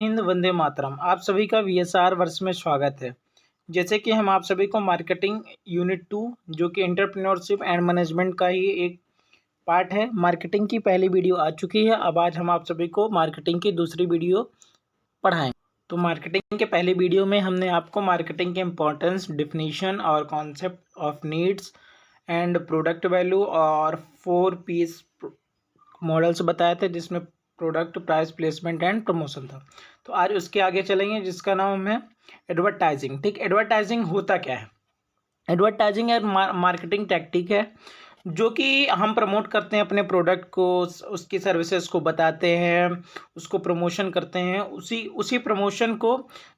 हिंद, वंदे मातरम। आप सभी का वीएसआर वर्ष में स्वागत है। जैसे कि हम आप सभी को मार्केटिंग यूनिट 2 जो कि एंटरप्रेन्योरशिप एंड मैनेजमेंट का ही एक पार्ट है। मार्केटिंग की पहली वीडियो आ चुकी है। अब आज हम आप सभी को मार्केटिंग की दूसरी वीडियो पढ़ाएं। तो मार्केटिंग के पहले वीडियो में हमने आपको मार्केटिंग के इम्पोर्टेंस, डिफिनीशन और concept of needs and product value और 4 पीस मॉडल्स बताए थे, जिसमें product, price, placement and promotion था। तो आज उसके आगे चलेंगे, जिसका नाम है एडवर्टाइजिंग। ठीक, एडवर्टाइजिंग होता क्या है? एडवर्टाइजिंग एक मार्केटिंग टैक्टिक है जो कि हम प्रमोट करते हैं अपने प्रोडक्ट को, उसकी सर्विसेज को बताते हैं, उसको प्रमोशन करते हैं। उसी उसी प्रमोशन को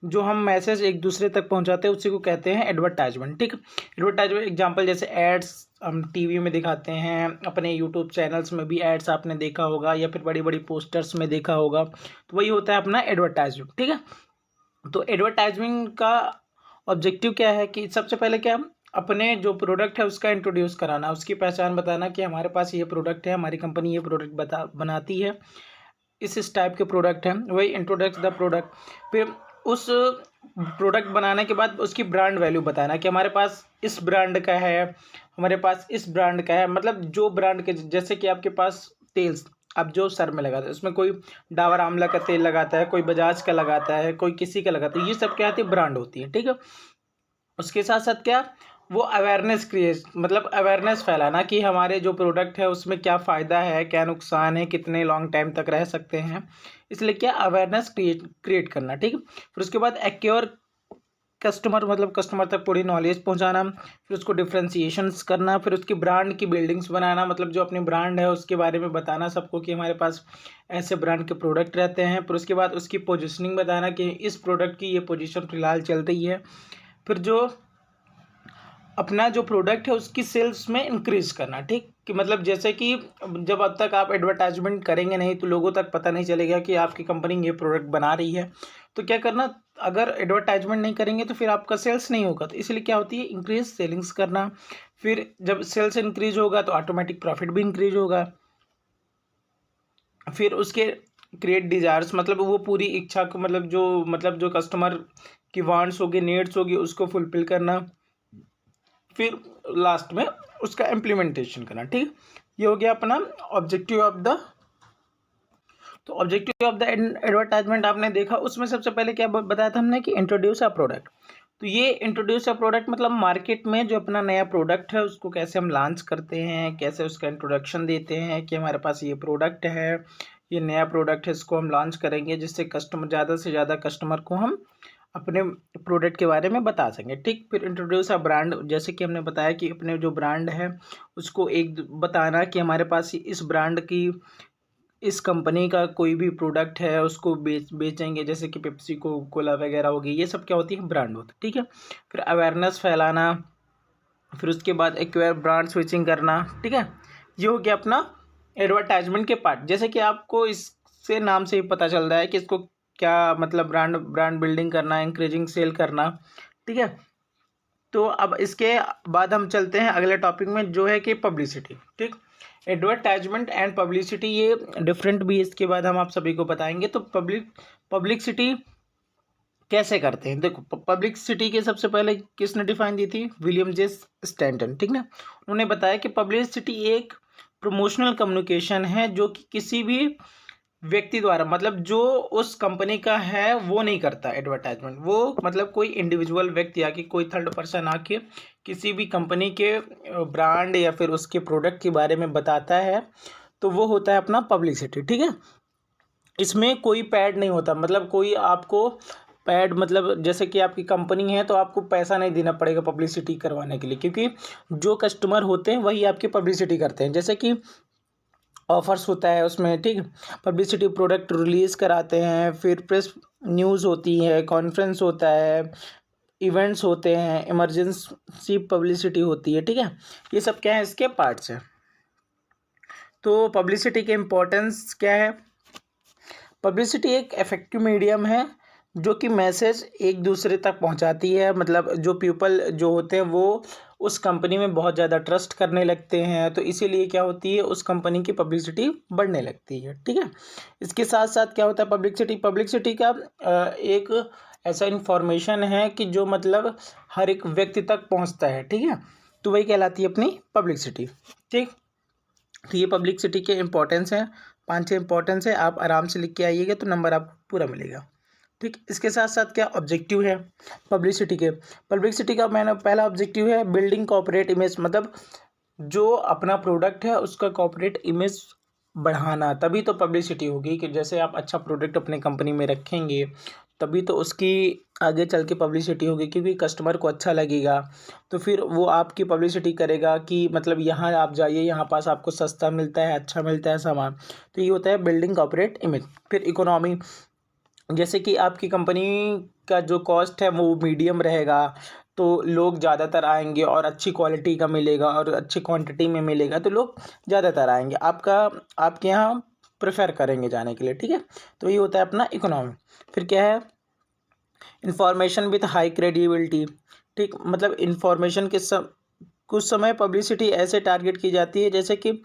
जो हम मैसेज एक दूसरे तक पहुंचाते हैं उसी को कहते हैं एडवर्टाइजमेंट। ठीक, एडवर्टाइजमेंट एग्जांपल जैसे एड्स हम टीवी में दिखाते हैं, अपने यूट्यूब चैनल्स में भी एड्स आपने देखा होगा, या फिर बड़ी बड़ी पोस्टर्स में देखा होगा। तो वही होता है अपना एडवर्टाइजमेंट। ठीक है, तो एडवर्टाइजमेंट का ऑब्जेक्टिव क्या है कि सबसे पहले क्या, अपने जो प्रोडक्ट है उसका इंट्रोड्यूस कराना, उसकी पहचान बताना कि हमारे पास ये प्रोडक्ट है, हमारी कंपनी ये प्रोडक्ट बनाती है, इस टाइप के प्रोडक्ट हैं, वही इंट्रोडक्ट द प्रोडक्ट। फिर उस प्रोडक्ट बनाने के बाद उसकी ब्रांड वैल्यू बताना कि हमारे पास इस ब्रांड का है, हमारे पास इस ब्रांड का है। मतलब जो ब्रांड के, जैसे कि आपके पास तेल्स आप जो सर में लगाते हैं, उसमें कोई डाबर आंवला का तेल लगाता है, कोई बजाज का लगाता है, कोई किसी का लगाता है, ये सब क्या होती है? ब्रांड होती है। ठीक है, उसके साथ साथ क्या, वो अवेयरनेस क्रिएट, मतलब अवेयरनेस फैलाना कि हमारे जो प्रोडक्ट है उसमें क्या फ़ायदा है, क्या नुकसान है, कितने लॉन्ग टाइम तक रह सकते हैं। इसलिए क्या, अवेयरनेस क्रिएट करना। ठीक है, फिर उसके बाद एक्योर कस्टमर, मतलब कस्टमर तक पूरी नॉलेज पहुंचाना, फिर उसको डिफ्रेंसिएशंस करना, फिर उसकी ब्रांड की बिल्डिंग्स बनाना, मतलब जो अपनी ब्रांड है उसके बारे में बताना सबको कि हमारे पास ऐसे ब्रांड के प्रोडक्ट रहते हैं। फिर उसके बाद उसकी पोजीशनिंग बताना कि इस प्रोडक्ट की ये पोजीशन फिलहाल चल रही है। फिर जो अपना जो प्रोडक्ट है उसकी सेल्स में इंक्रीज करना। ठीक, कि मतलब जैसे कि जब अब तक आप एडवर्टाइजमेंट करेंगे नहीं तो लोगों तक पता नहीं चलेगा कि आपकी कंपनी ये प्रोडक्ट बना रही है। तो क्या करना, अगर एडवर्टाइजमेंट नहीं करेंगे तो फिर आपका सेल्स नहीं होगा। तो इसलिए क्या होती है, इंक्रीज सेलिंग्स करना। फिर जब सेल्स इंक्रीज होगा तो ऑटोमेटिक प्रॉफिट भी इंक्रीज होगा। फिर उसके क्रिएट डिजायर्स, मतलब वो पूरी इच्छा को, मतलब जो कस्टमर की वांट्स होगी, नीड्स होगी, उसको फुलफिल करना। फिर लास्ट में उसका इम्प्लीमेंटेशन करना। ठीक, ये हो गया अपना ऑब्जेक्टिव ऑफ द। तो ऑब्जेक्टिव ऑफ द एडवर्टाइजमेंट आपने देखा, उसमें सबसे पहले क्या बताया था हमने कि इंट्रोड्यूस अ प्रोडक्ट। तो ये इंट्रोड्यूस अ प्रोडक्ट मतलब मार्केट में जो अपना नया प्रोडक्ट है उसको कैसे हम लॉन्च करते हैं, कैसे उसका इंट्रोडक्शन देते हैं कि हमारे पास ये प्रोडक्ट है, ये नया प्रोडक्ट है, इसको हम लॉन्च करेंगे जिससे कस्टमर, ज़्यादा से ज़्यादा कस्टमर को हम अपने प्रोडक्ट के बारे में बता सकें। ठीक, फिर इंट्रोड्यूस अ ब्रांड, जैसे कि हमने बताया कि अपने जो ब्रांड है उसको एक बताना कि हमारे पास इस ब्रांड की, इस कंपनी का कोई भी प्रोडक्ट है उसको बेचेंगे, जैसे कि पेप्सी, कोला वगैरह होगी, ये सब क्या होती है? ब्रांड होती है। ठीक है, फिर अवेयरनेस फैलाना, फिर उसके बाद एक्वायर ब्रांड स्विचिंग करना। ठीक है, ये हो गया अपना एडवर्टाइजमेंट के पार्ट। जैसे कि आपको इससे नाम से ही पता चल रहा है कि इसको क्या मतलब, ब्रांड ब्रांड बिल्डिंग करना, इंक्रीजिंग सेल करना। ठीक है, तो अब इसके बाद हम चलते हैं अगले टॉपिक में, जो है कि पब्लिसिटी। ठीक, एडवर्टाइजमेंट एंड पब्लिसिटी ये डिफरेंट भी, इसके बाद हम आप सभी को बताएंगे। तो पब्लिसिटी कैसे करते हैं? देखो, पब्लिसिटी के सबसे पहले किसने डिफाइन दी थी? William J Stanton. ठीक ना, उन्होंने बताया कि पब्लिसिटी एक प्रमोशनल कम्युनिकेशन है जो कि किसी भी व्यक्ति द्वारा, मतलब जो उस कंपनी का है वो नहीं करता एडवर्टाइजमेंट। वो मतलब कोई इंडिविजुअल व्यक्ति आके, कोई थर्ड पर्सन आके किसी भी कंपनी के ब्रांड या फिर उसके प्रोडक्ट के बारे में बताता है, तो वो होता है अपना पब्लिसिटी। ठीक है, इसमें कोई पैड नहीं होता, मतलब कोई आपको पैड, मतलब जैसे कि आपकी कंपनी है तो आपको पैसा नहीं देना पड़ेगा पब्लिसिटी करवाने के लिए, क्योंकि जो कस्टमर होते हैं वही आपकी पब्लिसिटी करते हैं। जैसे कि ऑफर्स होता है उसमें, ठीक, पब्लिसिटी, प्रोडक्ट रिलीज़ कराते हैं, फिर प्रेस न्यूज़ होती है, कॉन्फ्रेंस होता है, इवेंट्स होते हैं, इमरजेंसी पब्लिसिटी होती है। ठीक है, ये सब क्या है? इसके पार्ट्स हैं। तो पब्लिसिटी के इम्पोर्टेंस क्या है? पब्लिसिटी एक इफेक्टिव मीडियम है जो कि मैसेज एक दूसरे तक पहुंचाती है, मतलब जो पीपल जो होते हैं वो उस कंपनी में बहुत ज़्यादा ट्रस्ट करने लगते हैं, तो इसीलिए क्या होती है, उस कंपनी की पब्लिसिटी बढ़ने लगती है। ठीक है, इसके साथ साथ क्या होता है, पब्लिसिटी पब्लिसिटी का एक ऐसा इंफॉर्मेशन है कि जो मतलब हर एक व्यक्ति तक पहुंचता है। ठीक है, तो वही कहलाती है अपनी पब्लिसिटी। ठीक, तो ये पब्लिसिटी के इंपॉर्टेंस हैं, 5-6 इंपॉर्टेंस है, आप आराम से लिख के आइएगा तो नंबर आपको पूरा मिलेगा। ठीक, इसके साथ साथ क्या ऑब्जेक्टिव है पब्लिसिटी का मैंने पहला ऑब्जेक्टिव है बिल्डिंग कॉर्पोरेट इमेज, मतलब जो अपना प्रोडक्ट है उसका कॉर्पोरेट इमेज बढ़ाना, तभी तो पब्लिसिटी होगी। कि जैसे आप अच्छा प्रोडक्ट अपने कंपनी में रखेंगे तभी तो उसकी आगे चल के पब्लिसिटी होगी, क्योंकि कस्टमर को अच्छा लगेगा तो फिर वो आपकी पब्लिसिटी करेगा कि मतलब यहाँ आप जाइए, यहाँ पास आपको सस्ता मिलता है, अच्छा मिलता है सामान। तो ये होता है बिल्डिंग कॉर्पोरेट इमेज। फिर इकोनॉमी, जैसे कि आपकी कंपनी का जो कॉस्ट है वो मीडियम रहेगा तो लोग ज़्यादातर आएंगे और अच्छी क्वालिटी का मिलेगा और अच्छी क्वांटिटी में मिलेगा तो लोग ज़्यादातर आएंगे, आपके यहाँ प्रेफर करेंगे जाने के लिए। ठीक है, तो ये होता है अपना इकोनॉमी। फिर क्या है, इंफॉर्मेशन विथ हाई क्रेडिबिलिटी। ठीक, मतलब इंफॉर्मेशन के कुछ समय पब्लिसिटी ऐसे टारगेट की जाती है, जैसे कि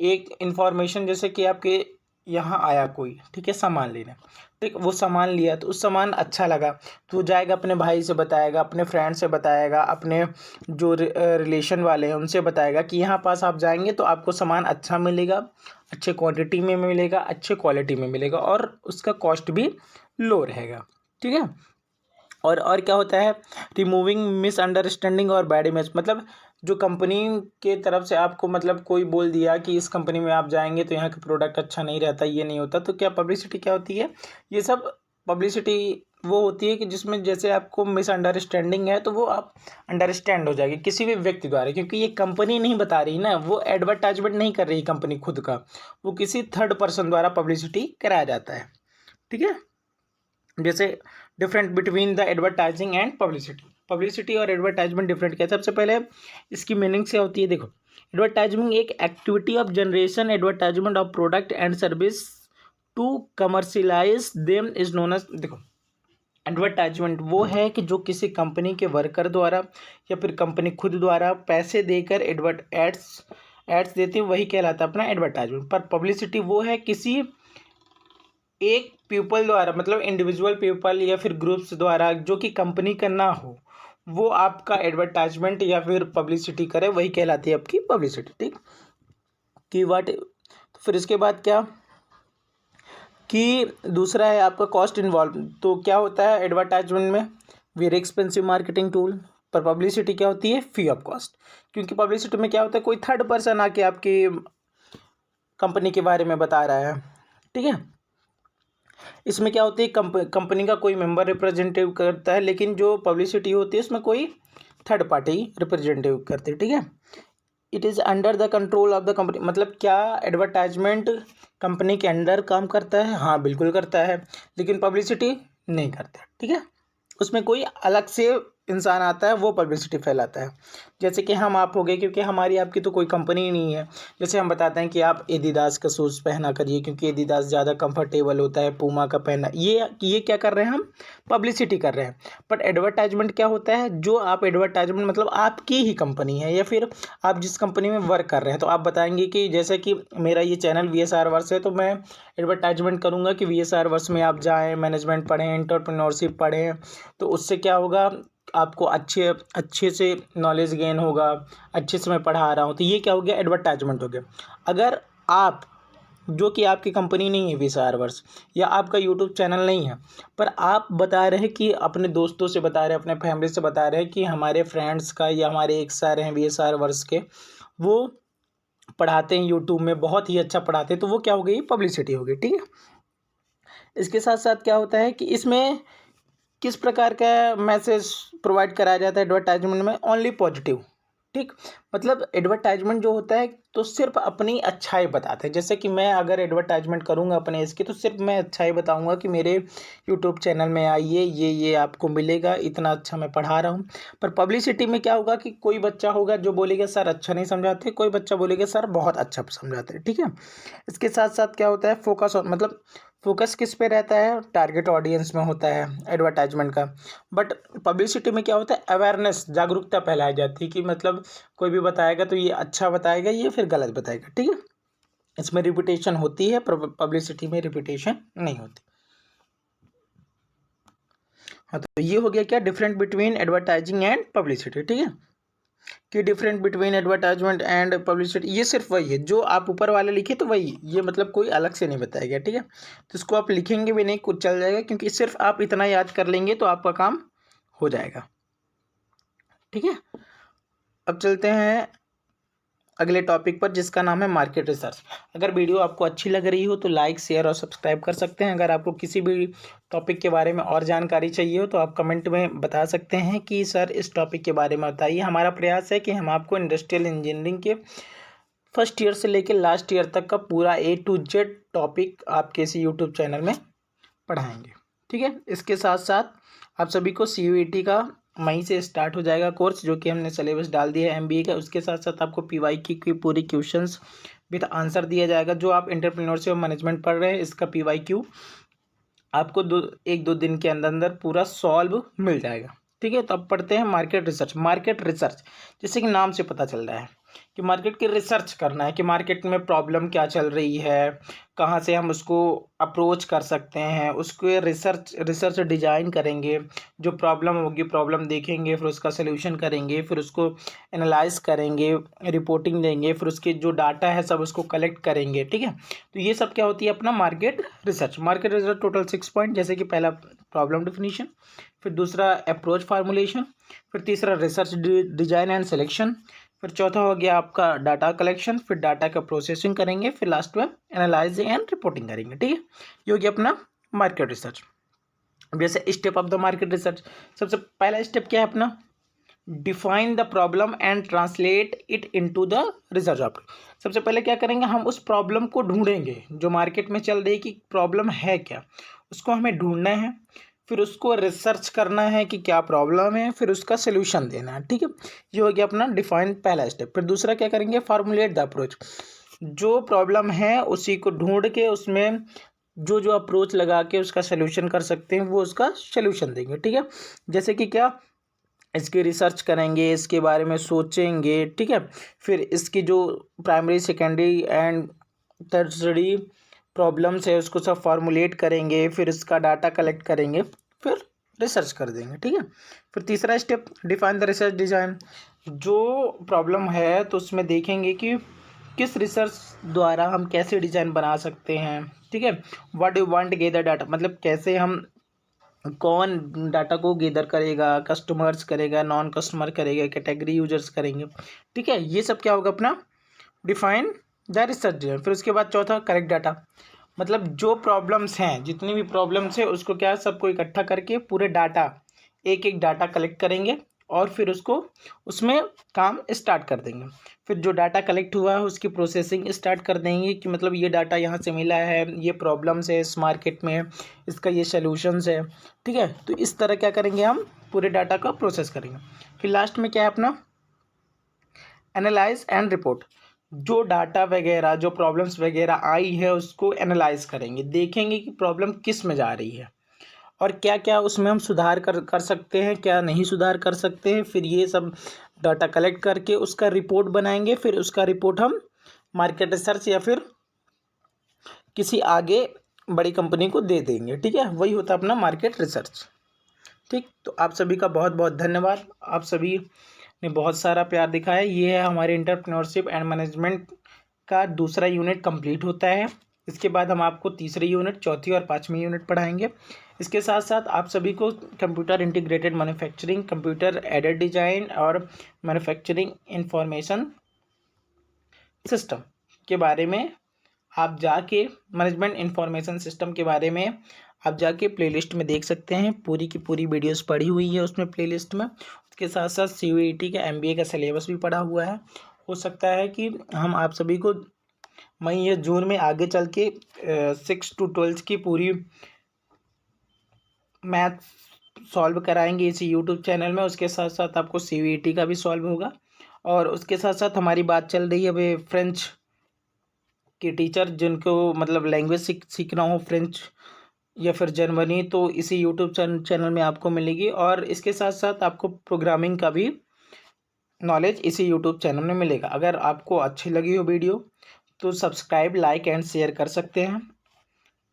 एक इंफॉर्मेशन, जैसे कि आपके यहाँ आया कोई, ठीक है, सामान लेने। ठीक, वो सामान लिया तो उस सामान अच्छा लगा तो वो जाएगा अपने भाई से बताएगा, अपने फ्रेंड से बताएगा, अपने जो रिलेशन वाले हैं उनसे बताएगा कि यहाँ पास आप जाएंगे तो आपको सामान अच्छा मिलेगा, अच्छे क्वांटिटी में मिलेगा, अच्छे क्वालिटी में मिलेगा और उसका कॉस्ट भी लो रहेगा। ठीक है, और क्या होता है, रिमूविंग मिसअंडरस्टैंडिंग और बैड इमेज, मतलब जो कंपनी के तरफ से आपको मतलब कोई बोल दिया कि इस कंपनी में आप जाएंगे तो यहाँ का प्रोडक्ट अच्छा नहीं रहता, ये नहीं होता, तो क्या पब्लिसिटी क्या होती है, ये सब पब्लिसिटी वो होती है कि जिसमें जैसे आपको मिसअंडरस्टैंडिंग है तो वो आप अंडरस्टैंड हो जाएगी किसी भी व्यक्ति द्वारा, क्योंकि ये कंपनी नहीं बता रही ना, वो एडवर्टाइजमेंट नहीं कर रही कंपनी खुद का, वो किसी थर्ड पर्सन द्वारा पब्लिसिटी कराया जाता है। ठीक है, जैसे different between the advertising and publicity और एडवर्टाइजमेंट डिफरेंट क्या है, सबसे पहले इसकी मीनिंग क्या होती है। देखो, एडवर्टाइजमेंट एक activity of generation advertisement of product and service to commercialize them is known as. देखो, एडवर्टाइजमेंट वो है कि जो किसी कंपनी के वर्कर द्वारा या फिर कंपनी खुद द्वारा पैसे देकर एड्स देती है, वही कहलाता है अपना एडवर्टाइजमेंट। पर पब्लिसिटी वो है किसी एक पीपल द्वारा, मतलब इंडिविजुअल पीपल या फिर ग्रुप्स द्वारा, जो कि कंपनी का ना हो, वो आपका एडवर्टाइजमेंट या फिर पब्लिसिटी करे, वही कहलाती है आपकी पब्लिसिटी। ठीक, कि वाट, फिर इसके बाद क्या कि दूसरा है आपका कॉस्ट इन्वॉल्व। तो क्या होता है एडवर्टाइजमेंट में, वेरी एक्सपेंसिव मार्केटिंग टूल। पर पब्लिसिटी क्या होती है, फ्री ऑफ कॉस्ट, क्योंकि पब्लिसिटी में क्या होता है, कोई थर्ड पर्सन आके आपकी कंपनी के बारे में बता रहा है। ठीक है, इसमें क्या होती है, कंपनी का कोई मेंबर रिप्रेजेंटेटिव करता है, लेकिन जो पब्लिसिटी होती है उसमें कोई थर्ड पार्टी रिप्रेजेंटेटिव करते हैं। ठीक है, it is under the control of the company, मतलब क्या एडवर्टाइजमेंट कंपनी के अंडर काम करता है, हाँ बिल्कुल करता है, लेकिन पब्लिसिटी नहीं करता। ठीक है, उसमें कोई अलग से इंसान आता है वो पब्लिसिटी फैलाता है, जैसे कि हम आप हो गए, क्योंकि हमारी आपकी तो कोई कंपनी ही नहीं है। जैसे हम बताते हैं कि आप एडिडास का शूज़ पहना करिए क्योंकि एडिडास ज़्यादा कंफर्टेबल होता है, पूमा का पहना, ये क्या कर रहे हैं, हम पब्लिसिटी कर रहे हैं। बट एडवर्टाइजमेंट क्या होता है, जो आप एडवर्टाइजमेंट मतलब आपकी ही कंपनी है या फिर आप जिस कंपनी में वर्क कर रहे हैं, तो आप बताएंगे कि जैसे कि मेरा ये चैनल VSR वर्स है, तो मैं एडवर्टाइजमेंट करूँगा कि VSR वर्स में आप जाएँ, मैनेजमेंट पढ़ें, एंटरप्रेन्योरशिप पढ़ें, तो उससे क्या होगा, आपको अच्छे से नॉलेज गेन होगा, अच्छे से मैं पढ़ा रहा हूँ, तो ये क्या हो गया, एडवर्टाइजमेंट हो गया। अगर आप, जो कि आपकी कंपनी नहीं है VSR वर्स, या आपका यूट्यूब चैनल नहीं है, पर आप बता रहे हैं कि अपने दोस्तों से बता रहे हैं, अपने फैमिली से बता रहे हैं कि हमारे फ्रेंड्स का या हमारे एक सर हैं VSR वर्स के, वो पढ़ाते हैं यूट्यूब में, बहुत ही अच्छा पढ़ाते हैं, तो वो क्या हो गई, पब्लिसिटी हो गई। ठीक है, इसके साथ साथ क्या होता है कि इसमें किस प्रकार का मैसेज प्रोवाइड कराया जाता है एडवर्टाइजमेंट में, ओनली पॉजिटिव। ठीक, मतलब एडवर्टाइजमेंट जो होता है तो सिर्फ अपनी अच्छाई बताते हैं, जैसे कि मैं अगर एडवर्टाइजमेंट करूंगा अपने इसकी, तो सिर्फ मैं अच्छाई बताऊंगा कि मेरे यूट्यूब चैनल में आइए, ये आपको मिलेगा, इतना अच्छा मैं पढ़ा रहा हूँ। पर पब्लिसिटी में क्या होगा कि कोई बच्चा होगा जो बोलेगा सर अच्छा नहीं समझाते, कोई बच्चा बोलेगा सर बहुत अच्छा समझाते हैं। ठीक है, इसके साथ साथ क्या होता है, फोकस ऑन, मतलब फोकस किस पे रहता है, टारगेट ऑडियंस में होता है एडवर्टाइजमेंट का। बट पब्लिसिटी में क्या होता है, अवेयरनेस, जागरूकता फैलाई जाती है कि मतलब कोई भी बताएगा तो ये अच्छा बताएगा, ये फिर गलत बताएगा, ठीक है। इसमें रिपीटेशन होती है, पब्लिसिटी में रिपीटेशन नहीं होती। हाँ, तो ये हो गया क्या, different between advertising and publicity, ठीक है। कि different between advertisement and publicity, ये सिर्फ वही है जो आप ऊपर वाले लिखे, तो वही, ये मतलब कोई अलग से नहीं बताया गया, ठीक है। तो इसको आप लिखेंगे भी नहीं, कुछ चल जाएगा, क्योंकि सिर्फ आप इतना याद कर लेंगे तो आपका काम हो जाएगा, ठीक है। अब चलते हैं अगले टॉपिक पर, जिसका नाम है मार्केट रिसर्च। अगर वीडियो आपको अच्छी लग रही हो तो लाइक, शेयर और सब्सक्राइब कर सकते हैं। अगर आपको किसी भी टॉपिक के बारे में और जानकारी चाहिए हो तो आप कमेंट में बता सकते हैं कि सर इस टॉपिक के बारे में बताइए। हमारा प्रयास है कि हम आपको इंडस्ट्रियल इंजीनियरिंग के फर्स्ट ईयर से लेकर लास्ट ईयर तक का पूरा A to Z टॉपिक आपके इसी यूट्यूब चैनल में पढ़ाएंगे, ठीक है। इसके साथ साथ आप सभी को CUET का मई से स्टार्ट हो जाएगा कोर्स, जो कि हमने सिलेबस डाल दिया है MBA का। उसके साथ साथ आपको PYQ की पूरी क्वेश्चंस विद आंसर दिया जाएगा। जो आप एंटरप्रेन्योरशिप मैनेजमेंट पढ़ रहे हैं, इसका PYQ आपको 1-2 दिन के अंदर अंदर पूरा सॉल्व मिल जाएगा, ठीक है। तो अब पढ़ते हैं मार्केट रिसर्च। मार्केट रिसर्च जैसे कि नाम से पता चल रहा है कि मार्केट की रिसर्च करना है कि मार्केट में प्रॉब्लम क्या चल रही है, कहाँ से हम उसको अप्रोच कर सकते हैं, उसको रिसर्च डिजाइन करेंगे। जो प्रॉब्लम होगी, प्रॉब्लम देखेंगे, फिर उसका सलूशन करेंगे, फिर उसको एनालाइज करेंगे, रिपोर्टिंग देंगे, फिर उसके जो डाटा है सब उसको कलेक्ट करेंगे, ठीक है। तो ये सब क्या होती है अपना market research. Market research total 6 point, जैसे कि पहला प्रॉब्लम डिफिनीशन, फिर दूसरा अप्रोच फार्मुलेशन, फिर तीसरा रिसर्च डिजाइन एंड सिलेक्शन, फिर चौथा हो गया आपका डाटा कलेक्शन, फिर डाटा का प्रोसेसिंग करेंगे, फिर लास्ट में एनालाइजिंग एंड रिपोर्टिंग करेंगे, ठीक है। ये हो गया अपना मार्केट रिसर्च। अब जैसे step of the market research, सबसे पहला स्टेप क्या है अपना, define the problem and translate it into the research output. सबसे पहले क्या करेंगे, हम उस प्रॉब्लम को ढूंढेंगे जो मार्केट में चल रही है कि प्रॉब्लम है क्या, उसको हमें ढूंढना है, फिर उसको रिसर्च करना है कि क्या प्रॉब्लम है, फिर उसका सोल्यूशन देना है, ठीक है। ये हो गया अपना डिफाइन पहला स्टेप। फिर दूसरा क्या करेंगे, फार्मुलेट द अप्रोच। जो प्रॉब्लम है उसी को ढूंढ के उसमें जो जो अप्रोच लगा के उसका सोल्यूशन कर सकते हैं वो उसका सोल्यूशन देंगे, ठीक है। जैसे कि क्या, इसकी रिसर्च करेंगे, इसके बारे में सोचेंगे, ठीक है। फिर इसकी जो primary, secondary and tertiary problems है उसको सब फार्मुलेट करेंगे, फिर इसका डाटा कलेक्ट करेंगे, फिर रिसर्च कर देंगे, ठीक है। फिर तीसरा step, define the research design. जो प्रॉब्लम है तो उसमें देखेंगे कि किस रिसर्च द्वारा हम कैसे डिज़ाइन बना सकते हैं, ठीक है। What do want gather data, मतलब कैसे हम, कौन डाटा को गैदर करेगा, कस्टमर्स करेगा, नॉन कस्टमर करेगा, कैटेगरी यूजर्स करेंगे, ठीक है। ये सब क्या होगा अपना डिफाइन द रिसर्च डिजाइन। फिर उसके बाद चौथा, करेक्ट डाटा, मतलब जो प्रॉब्लम्स हैं, जितनी भी प्रॉब्लम्स है उसको क्या, सबको इकट्ठा करके पूरे डाटा, एक एक डाटा कलेक्ट करेंगे और फिर उसको उसमें काम स्टार्ट कर देंगे। फिर जो डाटा कलेक्ट हुआ है उसकी प्रोसेसिंग स्टार्ट कर देंगे कि मतलब ये डाटा यहाँ से मिला है, ये प्रॉब्लम्स है इस मार्केट में, इसका ये सलूशंस है, ठीक है। तो इस तरह क्या करेंगे, हम पूरे डाटा का प्रोसेस करेंगे। फिर लास्ट में क्या है अपना एनालाइज एंड रिपोर्ट। जो डाटा वगैरह, जो प्रॉब्लम्स वगैरह आई है उसको एनालाइज करेंगे, देखेंगे कि प्रॉब्लम किस में जा रही है और क्या क्या उसमें हम सुधार कर सकते हैं, क्या नहीं सुधार कर सकते हैं। फिर ये सब डाटा कलेक्ट करके उसका रिपोर्ट बनाएंगे, फिर उसका रिपोर्ट हम मार्केट रिसर्च या फिर किसी आगे बड़ी कंपनी को दे देंगे, ठीक है। वही होता है अपना मार्केट रिसर्च, ठीक। तो आप सभी का बहुत बहुत धन्यवाद, आप सभी ने बहुत सारा प्यार दिखाया। ये है हमारे एंटरप्रेन्योरशिप एंड मैनेजमेंट का दूसरा यूनिट कंप्लीट होता है। इसके बाद हम आपको तीसरी यूनिट, चौथी और पाँचवीं यूनिट पढ़ाएंगे। इसके साथ साथ आप सभी को computer integrated manufacturing, computer aided design और मैन्युफैक्चरिंग इंफॉर्मेशन सिस्टम के बारे में आप जाके, मैनेजमेंट इंफॉर्मेशन सिस्टम के बारे में आप जाके प्लेलिस्ट में देख सकते हैं। पूरी की पूरी वीडियोस पढ़ी हुई है उसमें प्लेलिस्ट में। उसके साथ साथ CUET का MBA का सिलेबस भी पढ़ा हुआ है। हो सकता है कि हम आप सभी को मई या जून में आगे चल के 6 to 12 की पूरी मैथ सॉल्व कराएंगे इसी यूट्यूब चैनल में। उसके साथ साथ आपको CUET का भी सॉल्व होगा और उसके साथ साथ हमारी बात चल रही है अभी फ्रेंच के टीचर जिनको मतलब लैंग्वेज सीखना हो फ्रेंच या फिर जर्मनी, तो इसी यूट्यूब चैनल में आपको मिलेगी। और इसके साथ साथ आपको प्रोग्रामिंग का भी नॉलेज इसी यूट्यूब चैनल में मिलेगा। अगर आपको अच्छी लगी हो वीडियो तो सब्सक्राइब, लाइक एंड शेयर कर सकते हैं।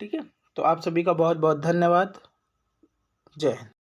ठीक है, तो आप सभी का बहुत बहुत धन्यवाद। जय हिंद।